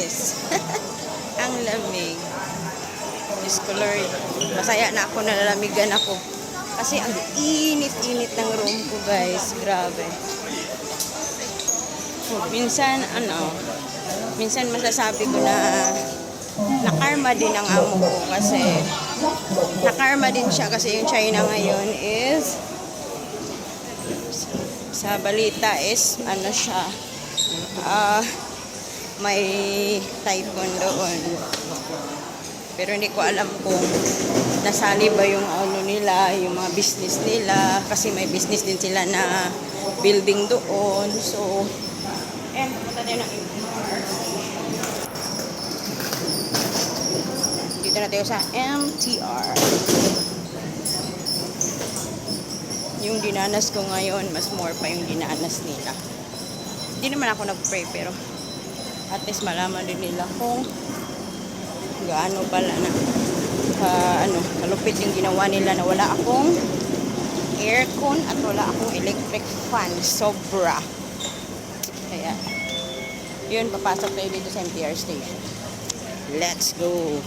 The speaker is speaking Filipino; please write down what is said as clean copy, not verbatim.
guys. Ang lamig. Diyos ko Lord. Masaya na ako, nalalamigan ako. Kasi ang init-init ng room ko guys. Grabe. Minsan masasabi ko na nakarma din ang amo ko kasi nakarma din siya kasi yung China ngayon is sa balita is siya may typhoon doon, pero hindi ko alam kung nasali ba yung nila, yung mga business nila, kasi may business din sila na building doon. So pumunta tayo ng MTR. Dito na tayo sa MTR. Yung dinanas ko ngayon, mas more pa yung dinanas nila. Hindi naman ako nag-pray, pero at least malaman din nila kung gaano pala na kalupit yung ginawa nila, na wala akong aircon at wala akong electric fan. Sobra. Kaya yun, papasok tayo dito sa MTR station. Let's go.